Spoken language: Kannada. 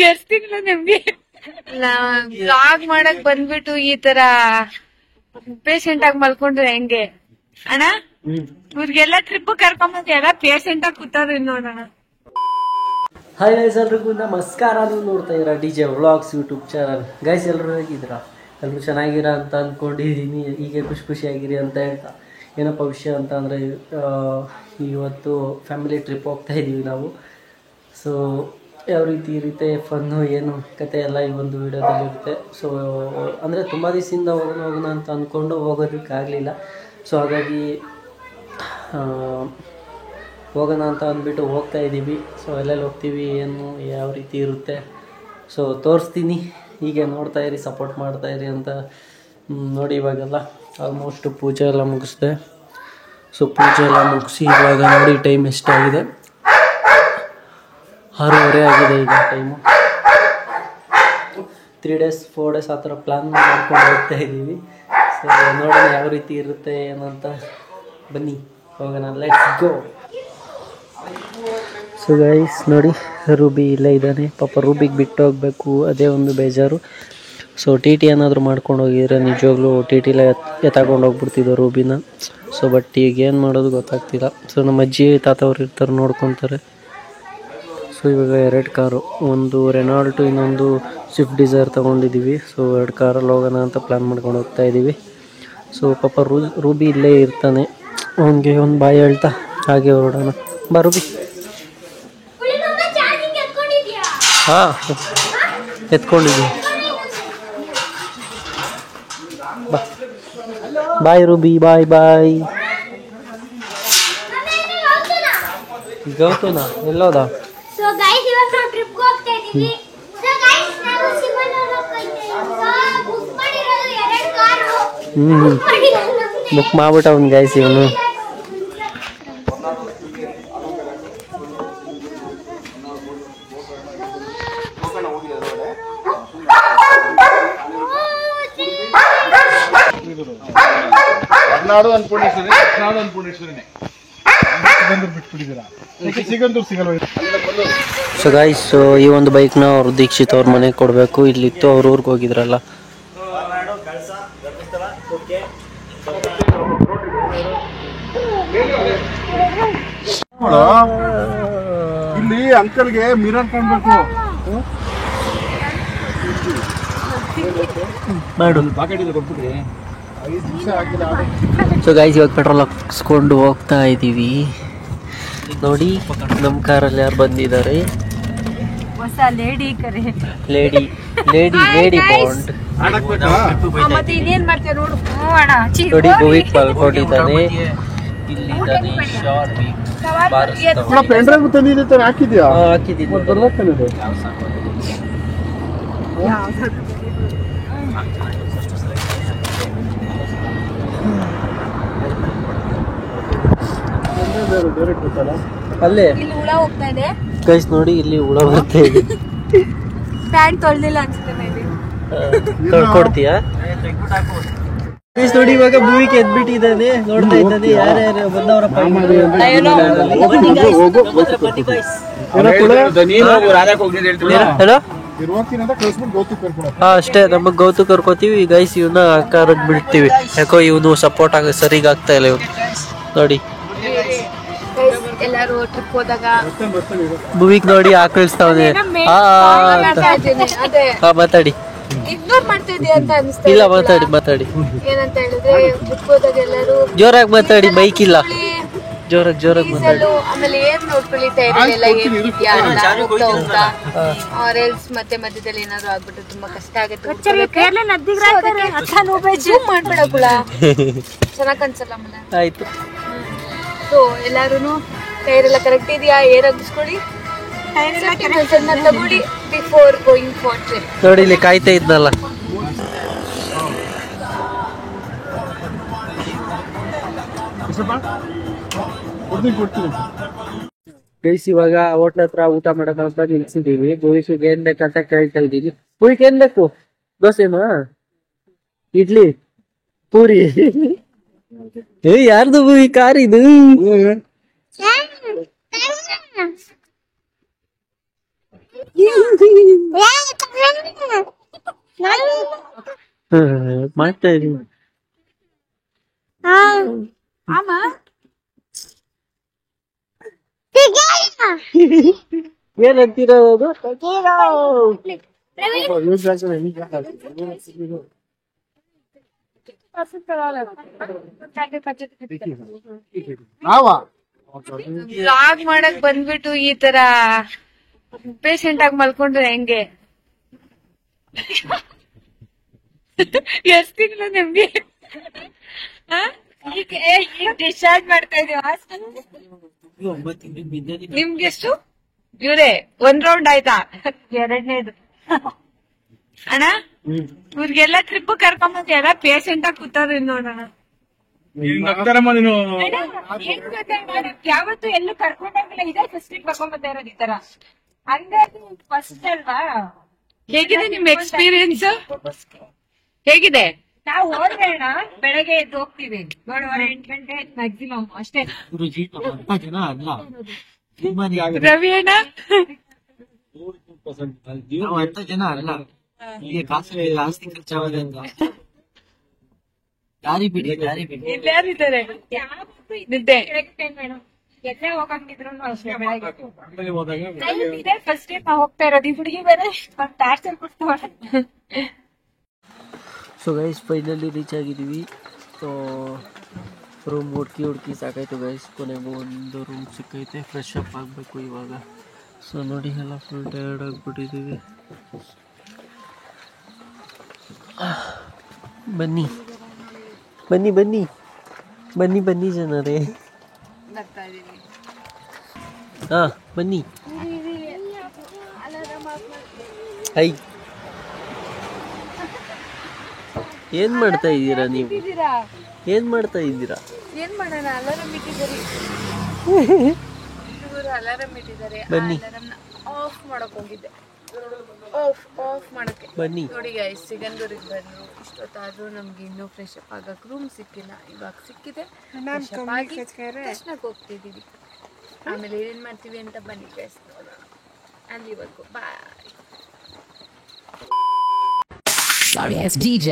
ಎಷ್ಟ್ ತಿಂಗಳ ನಿಮ್ಗೆ ಬ್ಲಾಗ್ ಮಾಡಕ್ ಬಂದ್ಬಿಟ್ಟು ಈ ತರ ಪೇಷಂಟ್ ಆಗಿ ಮಲ್ಕೊಂಡ್ರೆ ಹೆಂಗೆ ಅಣ್ಣ? ಇವ್ರಿಗೆಲ್ಲ ಟ್ರಿಪ್ ಕರ್ಕೊಂಬಂದ್ ಎಲ್ಲ ಪೇಷಂಟ್ ಆಗಿ ಕೂತಾರ ನೋಡೋಣ. ಹಾಯ್ ಗೈಸ್, ಎಲ್ರಿಗೂ ನಮಸ್ಕಾರ. ನೀವು ನೋಡ್ತಾ ಇದ್ದೀರಾ DJ vlogs YouTube channel. Guys, ಎಲ್ಲರೂ ಹೇಗಿದ್ದೀರಾ? ಎಲ್ಲರೂ ಚೆನ್ನಾಗಿರ ಅಂತ ಅಂದ್ಕೊಂಡಿದ್ದೀನಿ. ಹೀಗೆ ಖುಷಿಯಾಗಿರಿ ಅಂತ ಹೇಳ್ತಾ, ಏನಪ್ಪ ವಿಷಯ ಅಂತ ಅಂದರೆ, ಇವತ್ತು ಫ್ಯಾಮಿಲಿ ಟ್ರಿಪ್ ಹೋಗ್ತಾ ಇದ್ದೀವಿ ನಾವು. ಸೊ ಯಾವ ರೀತಿ ಇರುತ್ತೆ, ಫನ್ನು ಏನು ಕತೆ ಎಲ್ಲ ಈ ಒಂದು ವಿಡಿಯೋದಲ್ಲಿ ಇರುತ್ತೆ. ಸೊ ಅಂದರೆ ತುಂಬ ದಿವಸದಿಂದ ಹೋಗೋಣ ಅಂತ ಅಂದ್ಕೊಂಡು ಹೋಗೋದಕ್ಕಾಗಲಿಲ್ಲ. ಸೊ ಹಾಗಾಗಿ ಹೋಗೋಣ ಅಂತ ಅಂದ್ಬಿಟ್ಟು ಹೋಗ್ತಾ ಇದ್ದೀವಿ. ಸೊ ಎಲ್ಲೆಲ್ಲಿ ಹೋಗ್ತೀವಿ, ಏನು ಯಾವ ರೀತಿ ಇರುತ್ತೆ, ಸೊ ತೋರಿಸ್ತೀನಿ. ಹೀಗೆ ನೋಡ್ತಾ ಇರಿ, ಸಪೋರ್ಟ್ ಮಾಡ್ತಾಯಿರಿ ಅಂತ. ನೋಡಿ, ಇವಾಗೆಲ್ಲ ಆಲ್ಮೋಸ್ಟ್ ಪೂಜೆ ಎಲ್ಲ ಮುಗಿಸ್ದೆ. ಸೊ ಪೂಜೆ ಎಲ್ಲ ಮುಗಿಸಿ ಇವಾಗ ನೋಡಿ ಟೈಮ್ ಎಷ್ಟಾಗಿದೆ, 6:30 ಆಗಿದೆ ಈಗ ಟೈಮು. 3 days 4 days ಆ ಥರ ಪ್ಲ್ಯಾನ್ ಮಾಡ್ಕೊಂಡು ಹೋಗ್ತಾ ಇದ್ದೀವಿ. ಸೊ ನೋಡೋಣ ಯಾವ ರೀತಿ ಇರುತ್ತೆ ಏನಂತ. ಬನ್ನಿ ಹೋಗೋಣ, ಲೆಟ್ಸ್ ಗೋ. ಸೊ ಗೈಸ್ ನೋಡಿ, ರೂಬಿ ಇಲ್ಲೇ ಇದ್ದಾನೆ. ಪಾಪ ರೂಬಿಗೆ ಬಿಟ್ಟು ಹೋಗಬೇಕು, ಅದೇ ಒಂದು ಬೇಜಾರು. ಸೊ ಟಿ ಏನಾದರೂ ಮಾಡ್ಕೊಂಡು ಹೋಗಿದ್ರೆ ನಿಜವಾಗ್ಲೂ TTಲೇ ಎತ್ತಾಕೊಂಡು ಹೋಗ್ಬಿಡ್ತಿದ್ದೆ ರೂಬಿನ. ಸೊ ಬಟ್ ಈಗ ಏನು ಮಾಡೋದು ಗೊತ್ತಾಗ್ತಿಲ್ಲ. ಸೊ ನಮ್ಮ ಅಜ್ಜಿ ತಾತ ಅವ್ರು ಇರ್ತಾರೆ, ನೋಡ್ಕೊತಾರೆ. ಸೊ ಇವಾಗ 2 ಕಾರು, ಒಂದು ರೆನಾಲ್ಟು, ಇನ್ನೊಂದು ಸ್ವಿಫ್ಟ್ ಡಿಸೈರ್ ತೊಗೊಂಡಿದ್ದೀವಿ. ಸೊ 2 ಕಾರಲ್ಲಿ ಹೋಗೋಣ ಅಂತ ಪ್ಲ್ಯಾನ್ ಮಾಡ್ಕೊಂಡು ಹೋಗ್ತಾ ಇದ್ದೀವಿ. ಸೊ ಪಾಪ ರೂಬಿ ಇಲ್ಲೇ ಇರ್ತಾನೆ, ಅವನಿಗೆ ಒಂದು ಬಾಯಿ ಹೇಳ್ತಾ ಹಾಗೆ ಹೊರಡೋಣ. ಬಾ ರೂಬಿ. ಹಾಂ, ಎತ್ಕೊಂಡಿದ್ದೀವಿ. ಬಾ ಬಾಯ್ ರೂಬಿ, ಬಾಯ್ ಬಾಯ್. ಗೌತುನಾ ಎಲ್ಲೋದ? ಬುಕ್ ಮಾಡ್ಬಿಟ್ಟ ಅವ್ನು ಗೈಸ್ ಇವನು. ಸೊ ಗೈಸ್, ಈ ಒಂದು ಬೈಕ್ನ ಅವ್ರು ದೀಕ್ಷಿತ್ ಅವ್ರ ಮನೆಗೆ ಕೊಡಬೇಕು. ಇಲ್ಲಿತ್ತು, ಅವ್ರ ಊರಿಗೆ ಹೋಗಿದ್ರಲ್ಲ. ಇಲ್ಲಿ ಅಂಕಲ್ಗೆ ಮಿರರ್ ಕಾಣ್ಬೇಕು. ಸೊ ಗೈಸ್, ಇವಾಗ ಪೆಟ್ರೋಲ್ ಹಾಕ್ಸ್ಕೊಂಡು ಹೋಗ್ತಾ ಇದ್ದೀವಿ. ನೋಡಿ ನಮ್ಮ ಕಾರಲ್ಲಿ ಯಾರು ಬಂದಿದ್ದಾರೆ? ಹೊಸ ಲೇಡಿ ಕರೆ, ಲೇಡಿ ಬಾಂಡ್. ಮತ್ತೆ ಇನ್ನೇನ್ ಮಾಡ್ತೀಯ ನೋಡು. ನೋಡಿ ಭುವಿಕ್ ಮಲ್ಕೊಂಡಿದ್ದಾನೆ, ಇಲ್ಲಿದ್ದಾನೆ ಶಾರ್ವಿ. ಹಾಕಿದ್ಯಾ? ಹಾಕಿದ್ದೀನಿ. ಅಲ್ಲೇ ಹುಳ ಹೋಗ್ತಾ ಇದೆ ಗೈಸ್, ನೋಡಿ ಇಲ್ಲಿ ಹುಳ ಬರ್ತಾ ಇದೆ. ಪ್ಯಾಂಟ್ ತೊಳ್ದಿಲ್ಲ ಅನ್ಸುತ್ತೆ ಮೇ ಬಿ. ಕೊಡ್ತೀಯಾ ಗೈಸ್? ನೋಡಿ ಇವಾಗ ಭೂಮಿಗೆ ಎದ್ಬಿಟ್ಟಿದ್ದಾನೆ, ನೋಡ್ತಾ ಇದ್ದಾನೆ ಯಾರ್ಯಾರು ಬಂದವರಪ್ಪ. ಅಷ್ಟೇ, ನಮಗ್ ಗೌತು ಕರ್ಕೋತೀವಿ ಗೈಸ್. ಇವನ್ನ ಕಾರಕ್ಕೆ ಬಿಡ್ತೀವಿ, ಯಾಕೋ ಇವನು ಸಪೋರ್ಟ್ ಸರಿಗ ಆಗ್ತಾ ಇಲ್ಲ ಇವನು. ನೋಡಿ ಎಲ್ಲಾರು ಟ್ರಿಪ್ ಹೋದಾಗ ಭೂಮಿಗ್ ನೋಡಿ ಆಕಳಿಸ್ತಾವನೆ. ಮಾತಾಡಿ. ಇಗ್ನೋರ್ ಮಾಡ್ತಾ ಇದೀಯ ಅಂತ ಅನಿಸ್ತಾ ಇಲ್ಲ, ಮಾತಾಡಿ. ಏನಂತ ಹೇಳಿದ್ರೆ, ಟ್ರಿಪ್ ಹೋದಾಗ ಎಲ್ಲರೂ ಜೋರಾಗಿ ಮಾತಾಡಿ, ಬೈಕ್ ಇಲ್ಲ. ಜೋರಾಗಿ ಮಾತಾಡಿ. ಆಮೇಲೆ ಏನ್ ನೋಡ್ಕೊಳ್ಳಿ, ತಯಾರಿಯೆಲ್ಲ ಏನಿದ್ಯಾ ಅಂತ ಹೋಗ್ತಾ ಆರ್ ಎಲ್ಸ್ ಮತ್ತೆ ಮಧ್ಯದಲ್ಲಿ ಏನಾದ್ರು ಆಗ್ಬಿಟ್ಟು ತುಂಬಾ ಕಷ್ಟ ಆಗುತ್ತೆ. ಜೂಮ್ ಮಾಡ್ಬೇಡ ಕುಳ, ಚೆನ್ನಾಗ್ ಅನ್ಸಲ್ಲ ಆಮೇಲೆ. ಆಯ್ತು. ಸೊ ಎಲ್ಲಾರು ಟೈರ್ ಎಲ್ಲ ಕರೆಕ್ಟ್ ಇದೆಯಾ, ಏರ್ ಹಾಕಿಸ್ಕೊಳ್ಳಿ, ತಗೊಳ್ಳಿ ಬಿಫೋರ್ ಗೋಯಿಂಗ್ ಫಾರ್ ಟ್ರಿಪ್. ನೋಡಿ ಇಲ್ಲಿ ಕಾಯ್ತಾ ಇದ್ನಲ್ಲ. ಗೈಸ್, ಇವಾಗ ಹೋಟ್ಲ ಹತ್ರ ಊಟ ಮಾಡೋಣ ಅಂತ ನಿಲ್ಸಿದೀವಿ. ಭೂಮಿಗೆ ಏನ್ ಬೇಕಂತ ಕೇಳ್ತಾ ಇದ್ದೀವಿ. ಭೂಮಿಗೆ ಏನ್ ಬೇಕು? ದೋಸೆನಾ, ಇಡ್ಲಿ, ಪೂರಿ? ಯಾರ್ದು ಈ ಕಾರ್ ಇದು? ಮಾಡ್ತಾ ಇದೀನಿ. ಏನಂತೀರೋದು? ವ್ಲಾಗ್ ಮಾಡಕ್ ಬಂದ್ಬಿಟ್ಟು ಈ ತರ ಪೇಷಂಟ್ ಆಗಿ ಮಲ್ಕೊಂಡ್ರೆ ಹೆಂಗೆ? ಎಷ್ಟ್ ತಿಂಗಳು ನಿಮ್ಗೆ ಈಗ ಡಿಸ್ಚಾರ್ಜ್ ಮಾಡ್ತಾ ಇದೀವಿ. ನಿಮ್ಗೆಷ್ಟು ಇವ್ರೆ? 1 ರೌಂಡ್ ಆಯ್ತಾ? 2ನೇದು ಅಣ್ಣ. ಇವ್ರಿಗೆಲ್ಲ ಟ್ರಿಪ್ ಕರ್ಕೊಂಬಂದ್ ಎಲ್ಲ ಪೇಷಂಟ್ ಆಗಿ ಕೂತಾರ ನೋಡೋಣ. ಯಾವತ್ತು ಎಲ್ಲೂ ಕರ್ಕೊಂಡಾಗಿಲ್ಲ, ಇದೇ ಫಸ್ಟ್ ಟೈಮ್ ಕರ್ಕೊಂಬತ್ತಾ ಇರೋದು ಈ ತರ. ಅಂದ್ರೆ ಫಸ್ಟ್ ಅಲ್ವಾ? ಹೇಗಿದೆ ನಿಮ್ ಎಕ್ಸ್ಪೀರಿಯನ್ಸ್? ಹೇಗಿದೆ? ನಾವು ಹೋಗೋಣ, ಬೆಳಗ್ಗೆ ಎದ್ದು ಹೋಗ್ತೀವಿ 7:30 ಗಂಟೆ ಮ್ಯಾಕ್ಸಿಮಮ್ ಅಷ್ಟೇ. ರವಿ ಅಣ್ಣ ಜನ ಅಲ್ಲ, ಈಗ ಜಾಸ್ತಿ ಖರ್ಚಾಗದೆ ಅಂತ. ದಾರಿ ಬಿಡಿ. ಇಲ್ಲಾರಿದ್ದಾರೆ ನಿದ್ದೆ ಎಲ್ಲೇ ಹೋಗಂಗಿದ್ರು ಅಷ್ಟೇ. ಬೆಳಗ್ಗೆ ಫಸ್ಟ್ ಟೈಮ್ ಹೋಗ್ತಾ ಇರೋದು. ಈ ಹುಡುಗಿ ಬೇರೆ ಟಾರ್ಚರ್ ಕೊಡ್ತಾಳೆ. ಸೊ ಗೈಸ್ ಫೈನಲಿ ರೀಚ್ ಆಗಿದ್ದೀವಿ. ಸೊ ರೂಮ್ ಹುಡುಕಿ ಸಾಕಾಯ್ತು ಗೈಸ್. ಕೊನೆಗೂ ಒಂದು ರೂಮ್ ಸಿಕ್ಕೈತೆ. ಫ್ರೆಶ್ ಅಪ್ ಆಗಬೇಕು ಇವಾಗ. ಸೊ ನೋಡಿ ಎಲ್ಲ ಫುಲ್ ಟಯರ್ಡ್ ಆಗಿಬಿಟ್ಟಿದ್ದೀವಿ. ಬನ್ನಿ ಬನ್ನಿ ಬನ್ನಿ ಬನ್ನಿ ಬನ್ನಿ ಜನರೇ. ಹಾ ಬನ್ನಿ. ಹೈ ಏನ್ ಮಾಡ್ತಾ ಇದ್ದೀರಾ ನೀವು? ಏನ್ ಮಾಡ್ತಾ ಇದ್ದೀರಾ? ಏನ್ ಮಾಡೋಣ, ಅಲಾರಾಮ್ ಇಟ್ಟಿದ್ದಾರೆ. ಇವರು ಅಲಾರಾಮ್ ಇಟ್ಟಿದ್ದಾರೆ. ಬನ್ನಿ ಆಫ್ ಮಾಡಕ್ ಹೋಗಿದ್ದೆ. ಆಫ್ ಮಾಡಕ್ಕೆ ಬನ್ನಿ. ನೋಡಿ ಗೈಸ್, ಸಿಗಂದೂರಿಗೆ ಬಂದ್ರು. ಇಷ್ಟೊತ್ತಾದ್ರೂ ನಮ್ಗೆ ಇನ್ನೂ ಫ್ರೆಶ್ ಅಪ್ ಆಗಕ್ ರೂಮ್ ಸಿಕ್ಕಿಲ್ಲ. ಇವಾಗ ಸಿಕ್ಕಿದೆ. ತಕ್ಷಣಕ್ಕೆ ಹೋಗ್ತಿದೀವಿ. ಆಮೇಲೆ ಏನೇನ್ ಮಾಡ್ತೀವಿ ಅಂತ ಬನ್ನಿ ಗೈಸ್ ನೋಡೋಣ. ಅಲ್ಲಿವರೆಗೂ ಬಾಯ್. Sorry, it's DJ.